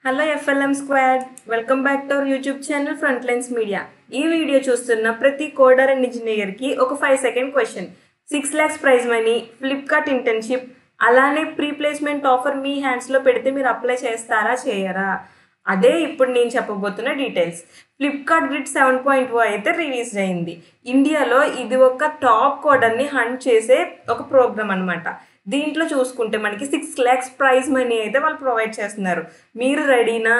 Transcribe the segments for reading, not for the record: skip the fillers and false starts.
Hello FLM squad, welcome back to our YouTube channel Frontlines media. ఈ video చూస్తున్న ప్రతి కోడర్ and ఇంజనీర్కి ఒక 5 second question. 6 lakhs prize money, Flipkart internship, అలానే pre placement offer మీ హ్యాండ్స్లో పెడితే మీరు apply చేస్తారా చేయరా? అదే ఇప్పుడు నేను చెప్పబోతున్న డీటెయిల్స్. ఫ్లిప్కార్ట్ గ్రిడ్ 7.0 అయితే రిలీజ్ అయింది. ఇండియాలో ఇది ఒక టాప్ కోడర్ని హంట్ చేసే ఒక ప్రోగ్రామ్ అనమాట. దీంట్లో చూసుకుంటే మనకి 6 lakhs ప్రైజ్ మనీ అయితే వాళ్ళు ప్రొవైడ్ చేస్తున్నారు. మీరు రెడీనా?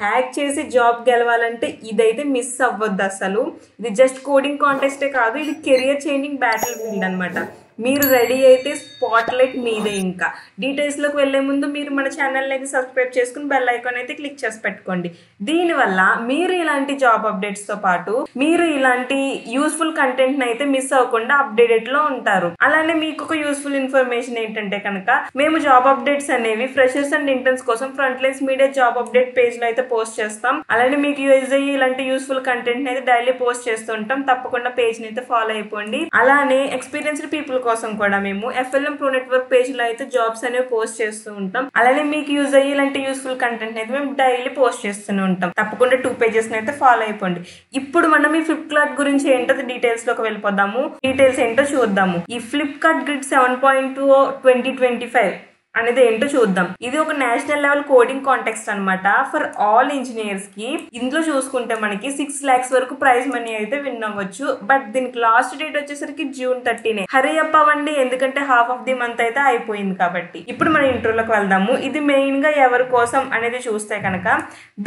హ్యాక్ చేసి జాబ్ గెలవాలంటే ఇదైతే మిస్ అవ్వద్దు అసలు. ఇది జస్ట్ కోడింగ్ కాంటెస్టే కాదు, ఇది కెరియర్ చేంజింగ్ బ్యాటిల్ ఫీల్డ్ అనమాట. మీరు రెడీ అయితే స్పాట్లైట్ మీదే. ఇంకా డీటెయిల్స్లోకి వెళ్ళే ముందు మీరు మన ఛానల్ని అయితే సబ్స్క్రైబ్ చేసుకుని బెల్ ఐకాన్ అయితే క్లిక్ చేసి పెట్టుకోండి. దీనివల్ల మీరు ఇలాంటి జాబ్ అప్డేట్స్తో పాటు మీరు ఇలాంటి యూస్ఫుల్ కంటెంట్ని అయితే మిస్ అవ్వకుండా అప్డేటెడ్లో ఉంటారు. అలానే మీకు ఒక యూస్ఫుల్ ఇన్ఫర్మేషన్ ఏంటంటే కనుక మేము జాబ్ అప్డేట్స్ అనేవి ఫ్రెషర్స్ అండ్ ఇంటర్న్స్ కోసం ఫ్రంట్లైన్స్ మీడియా జాబ్ అప్డేట్ పేజ్లో అయితే పోస్ట్ చేస్తాం. అలానే మీకు యూజ్ అయ్యి ఇలాంటి యూస్ఫుల్ కంటెంట్ని అయితే డైలీ పోస్ట్ చేస్తుంటాం. తప్పకుండా పేజ్ని అయితే ఫాలో అయిపోండి. అలానే ఎక్స్పీరియన్స్డ్ పీపుల్ కోసం కూడా మేము ఎఫ్ఎల్ఎం ప్రో నెట్వర్క్ పేజ్ లో అయితే జాబ్స్ అనేవి పోస్ట్ చేస్తూ ఉంటాం. అలానే మీకు యూజ్ అయ్యి ఇలాంటి యూస్ఫుల్ కంటెంట్ అయితే మేము డైలీ పోస్ట్ చేస్తూనే ఉంటాం. తప్పకుండా 2 pages అయితే ఫాలో అయిపోండి. ఇప్పుడు మనం ఈ ఫ్లిప్కార్ట్ గురించి ఏంటో డీటెయిల్స్ లోకి వెళ్ళిపోదాము. డీటెయిల్స్ ఏంటో చూద్దాము. ఈ ఫ్లిప్కార్ట్ గ్రిడ్ 7.2 2025 అనేది ఏంటో చూద్దాం. ఇది ఒక నేషనల్ లెవెల్ కోడింగ్ కాంటెక్స్ట్ అనమాట ఫర్ ఆల్ ఇంజనీర్స్ కి. ఇందులో చూసుకుంటే మనకి 6 lakhs వరకు ప్రైజ్ మనీ అయితే విన్ అవ్వచ్చు. బట్ దీనికి లాస్ట్ డేట్ వచ్చేసరికి June 30. హరీ అప్ అవ్వండి, ఎందుకంటే హాఫ్ ఆఫ్ ది మంత్ అయితే అయిపోయింది కాబట్టి. ఇప్పుడు మన ఇంట్రోలోకి వెళ్దాము. ఇది మెయిన్ గా ఎవరి కోసం అనేది చూస్తే కనుక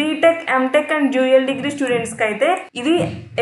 B Tech, M Tech and dual degree students కి అయితే ఇది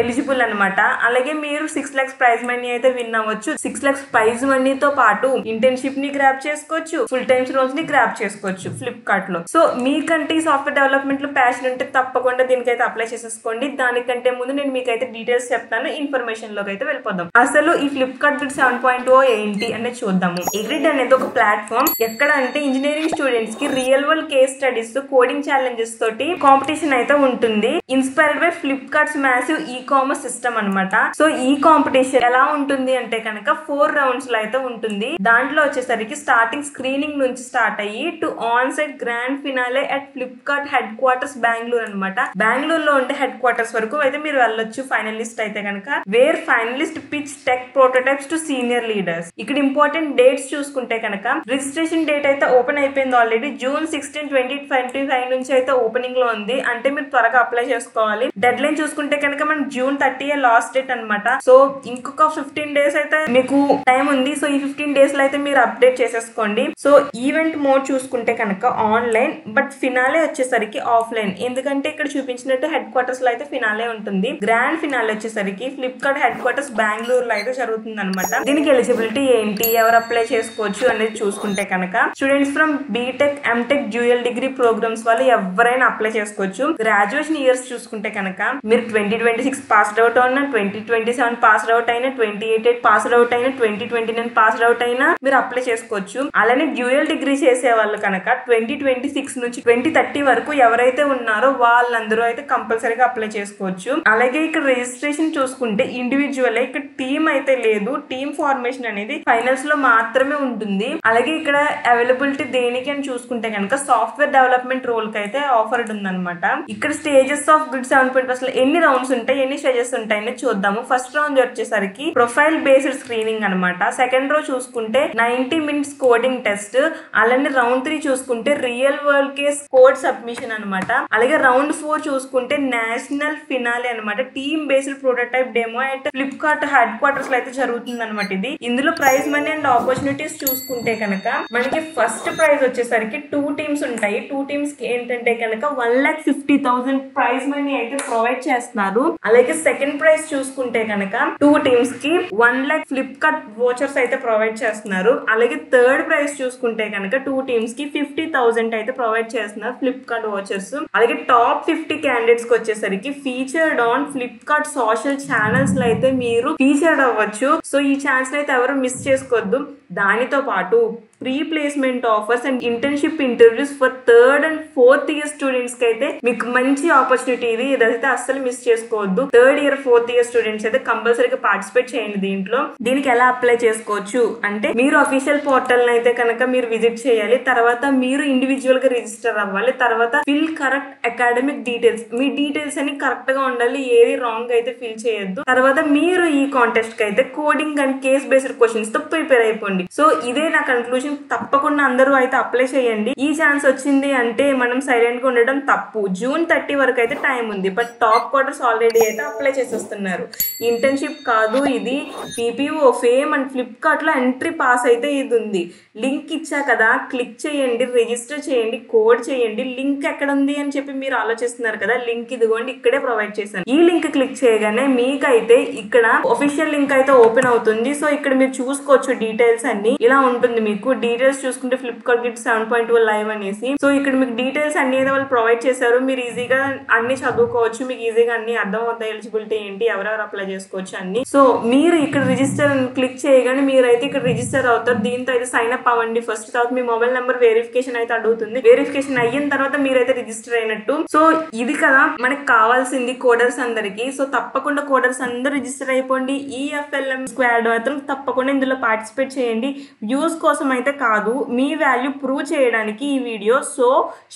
ఎలిజిబుల్ అనమాట. అలాగే మీరు 6 lakhs ప్రైజ్ మనీ అయితే విన్ అవ్వచ్చు. 6 lakhs ప్రైజ్ మనీతో పాటు ఇంటర్న్షిప్ ని గ్రాప్ చేసుకోవచ్చు, ఫుల్ టైమ్స్ రోల్స్ ని గ్రాప్ చేసుకోవచ్చు ఫ్లిప్కార్ట్ లో. సో మీకంటే సాఫ్ట్వేర్ డెవలప్మెంట్ లో ప్యాషన్ ఉంటే తప్పకుండా దీనికైతే అప్లై చేసేసుకోండి. దానికంటే ముందు నేను మీకైతే డీటెయిల్స్ చెప్తాను. ఇన్ఫర్మేషన్ లోకి అయితే వెళ్ళిపోదాం. అసలు ఈ ఫ్లిప్కార్ట్ గ్రిడ్ 7.0 ఏంటి అనేది చూద్దాము. ఈ గ్రిడ్ అనేది ఒక ప్లాట్ఫామ్ ఎక్కడ అంటే ఇంజనీరింగ్ స్టూడెంట్స్ కి real world case studies, coding challenges తోటి కాంపిటీషన్ అయితే ఉంటుంది. Inspired by Flipkart's massive e commerce system అనమాట. సో ఈ కాంపిటీషన్ ఎలా ఉంటుంది అంటే కనుక 4 rounds లో అయితే ఉంటుంది. దాంట్లో వచ్చేసరికి స్టార్టింగ్ స్క్రీనింగ్ నుంచి స్టార్ట్ అయ్యి to on site grand finale at Flipkart headquarters Bengaluru అనమాట. బెంగళూరు లో ఉంటే హెడ్ క్వార్టర్స్ వరకు అయితే మీరు వెళ్ళొచ్చు ఫైనలిస్ట్ అయితే కనుక. Where finalist pitch tech prototypes to senior leaders. ఇక్కడ ఇంపార్టెంట్ డేట్స్ చూసుకుంటే కనుక రిజిస్ట్రేషన్ డేట్ అయితే ఓపెన్ అయిపోయింది ఆల్రెడీ. June 16, 2025 నుంచి అయితే ఓపెనింగ్ లో ఉంది. అంటే మీరు త్వరగా అప్లై చేసుకోవాలి. డెడ్ లైన్ చూసుకుంటే కనుక మనం June 30 లాస్ట్ డేట్ అనమాట. సో ఇంకొక 15 days అయితే మీకు టైం ఉంది. సో ఈ 15 days లో అయితే మీరు అప్డేట్ చేసేసుకోండి. సో ఈవెంట్ మోడ్ చూసుకుంటే కనుక ఆన్లైన్, బట్ ఫినాలే వచ్చేసరికి ఆఫ్లైన్. ఎందుకంటే ఇక్కడ చూపించినట్టు హెడ్ క్వార్టర్స్ లో అయితే ఫినాలే ఉంటుంది. గ్రాండ్ ఫినాలే వచ్చేసరికి ఫ్లిప్కార్ట్ హెడ్ క్వార్టర్స్ బెంగళూరు లో అయితే జరుగుతుంది అనమాట. దీనికి ఎలిజిబిలిటీ ఏంటి, ఎవరు అప్లై చేసుకోవచ్చు అనేది చూసుకుంటే కనుక students from B Tech, M Tech, dual degree programmes వాళ్ళు ఎవరైనా అప్లై చేసుకోవచ్చు. గ్రాడ్యుయేషన్ ఇయర్స్ చూసుకుంటే కనుక మీరు 2026 పాస్డ్ అవుట్ అయినా, 2027 పాస్డ్ అవుట్ అయినా, 2028 పాస్డ్ అవుట్ అయినా, 2029 పాస్డ్ అవుట్ అయినా మీరు అప్లై చేసుకోవచ్చు. అలానే డ్యూయల్ డిగ్రీ చేసే వాళ్ళు కనుక 2026 నుంచి 2030 వరకు ఎవరైతే ఉన్నారో వాళ్ళందరూ అయితే కంపల్సరీగా అప్లై చేసుకోవచ్చు. అలాగే ఇక్కడ రిజిస్ట్రేషన్ చూసుకుంటే ఇండివిజువల్, ఇక్కడ టీమ్ అయితే లేదు. టీమ్ ఫార్మేషన్ అనేది ఫైనల్స్ లో మాత్రమే ఉంటుంది. అలాగే ఇక్కడ అవైలబిలిటీ దేనికి అని చూసుకుంటే కనుక సాఫ్ట్వేర్ డెవలప్మెంట్ రోల్ కి అయితే ఆఫర్డ్ ఉందన్నమాట. ఇక్కడ స్టేజెస్ ఆఫ్ గ్రిడ్ 7.0 అసలు ఎన్ని రౌండ్స్ ఉంటాయి, ఎన్ని స్టేజెస్ ఉంటాయని చూద్దాము. ఫస్ట్ రౌండ్ వచ్చేసరికి ప్రొఫైల్ బేస్డ్ స్క్రీనింగ్ అనమాట. సెకండ్ రో చూసుకుంటే 90 minutes కోడింగ్ టెస్ట్. అలానే రౌండ్ 3 చూసుకుంటే real world case code submission అనమాట. అలాగే రౌండ్ 4 చూసుకుంటే నేషనల్ ఫినాలే అనమాట. Team based prototype demo at Flipkart head quarters లో అయితే జరుగుతుంది అనమాట. ఇది ఇందులో ప్రైజ్ మనీ అండ్ ఆపర్చునిటీస్ చూసుకుంటే కనుక మనకి ఫస్ట్ ప్రైజ్ వచ్చేసరికి 2 teams ఉంటాయి. 2 teams కి ఏంటంటే కనుక 1,50,000 ప్రైజ్ మనీ అయితే ప్రొవైడ్ చేస్తున్నారు. అలాగే సెకండ్ ప్రైజ్ చూసుకుంటే కనుక 2 teams కి 1 lakh ఫ్లిప్కార్ట్ వోచర్స్ అయితే ప్రొవైడ్ చేస్తున్నారు. అలాగే థర్డ్ ప్రైజ్ చూసుకుంటే కనుక 2 teams కి 50,000 అయితే ప్రొవైడ్ చేస్తున్నారు ఫ్లిప్కార్ట్ వాచర్స్. అలాగే టాప్ 50 క్యాండిడేట్స్ కి వచ్చేసరికి featured on Flipkart social channels లో అయితే మీరు ఫీచర్డ్ అవ్వచ్చు. సో ఈ ఛాన్స్ అయితే ఎవరు మిస్ చేసుకోవద్దు. దానితో పాటు pre placement offers and internship interviews for 3rd and 4th year students కి అయితే మీకు మంచి ఆపర్చునిటీ ఇది. ఇదైతే అస్సలు మిస్ చేసుకోవద్దు. 3rd year 4th year students అయితే కంపల్సరీగా పార్టిసిపేట్ చేయండి దీంట్లో. దీనికి ఎలా అప్లై చేసుకోవచ్చు అంటే మీరు అఫీషియల్ పోర్టల్ అయితే కనుక మీరు విజిట్ చేయాలి. తర్వాత మీరు ఇండివిజువల్ గా రిజిస్టర్ అవ్వాలి. తర్వాత ఫిల్ కరెక్ట్ అకాడమిక్ డీటెయిల్స్, మీ డీటెయిల్స్ అన్ని కరెక్ట్ గా ఉండాలి, ఏది రాంగ్ అయితే ఫిల్ చేయొద్దు. తర్వాత మీరు ఈ కాంటెస్ట్ కి అయితే coding and case based questions తో ప్రిపేర్ అయిపోండి. సో ఇదే నా కన్క్లూజన్. తప్పకుండా అందరూ అయితే అప్లై చేయండి. ఈ ఛాన్స్ వచ్చింది అంటే మనం సైలెంట్ గా ఉండడం తప్పు. June 30 వరకు అయితే టైం ఉంది. బట్ టాప్ క్వార్టర్స్ ఆల్రెడీ అయితే అప్లై చేసేస్తున్నారు. ఇంటర్న్షిప్ కాదు, ఇది PPO, ఫేమ్ అండ్ ఫ్లిప్కార్ట్ లో ఎంట్రీ పాస్ అయితే ఇది ఉంది. లింక్ ఇచ్చా కదా, క్లిక్ చేయండి, రిజిస్టర్ చేయండి, కోడ్ చేయండి. లింక్ ఎక్కడ ఉంది అని చెప్పి మీరు ఆలోచిస్తున్నారు కదా, లింక్ ఇదిగోండి ఇక్కడే ప్రొవైడ్ చేశాను. ఈ లింక్ క్లిక్ చేయగానే మీకైతే ఇక్కడ ఒఫిషియల్ లింక్ అయితే ఓపెన్ అవుతుంది. సో ఇక్కడ మీరు చూసుకోవచ్చు డీటెయిల్స్ అన్ని ఇలా ఉంటుంది. మీకు డీటెయిల్స్ చూసుకుంటే ఫ్లిప్కార్ట్ గిట్ 7.2 లైవ్ అనేసి, సో ఇక్కడ మీకు డీటెయిల్స్ అన్ని అయితే వాళ్ళు ప్రొవైడ్ చేశారు. మీరు ఈజీగా అన్ని చదువుకోవచ్చు, మీకు ఈజీగా అన్ని అర్థం అవుతాయి. ఎలిజిబిలిటీ ఏంటి, ఎవరెవరు అప్లై చేసుకోవచ్చు అన్ని. సో మీరు ఇక్కడ రిజిస్టర్ క్లిక్ చేయగానే మీరైతే ఇక్కడ రిజిస్టర్ అవుతారు. దీంతో అయితే సైన్ అప్ అవ్వండి ఫస్ట్. తర్వాత మీ మొబైల్ నెంబర్ వెరిఫికేషన్ అయితే అడుగుతుంది. వెరిఫికేషన్ అయిన తర్వాత మీరైతే రిజిస్టర్ అయినట్టు. సో ఇది కదా మనకు కావాల్సింది కోడర్స్ అందరికి. సో తప్పకుండా కోడర్స్ అందరూ రిజిస్టర్ అయిపోండి. ఈ FLM స్క్వాడ్ మాత్రం తప్పకుండా ఇందులో పార్టిసిపేట్ చేయండి. వ్యూస్ కోసం అయితే కాదు, మీ వాల్యూ ప్రూవ్ చేయడానికి ఈ video. So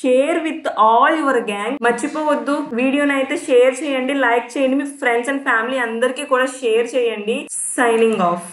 share with all your gang. మర్చిపోవద్దు, వీడియోని అయితే షేర్ చేయండి, లైక్ చేయండి, మీ ఫ్రెండ్స్ అండ్ ఫ్యామిలీ అందరికీ కూడా షేర్ చేయండి. Signing off.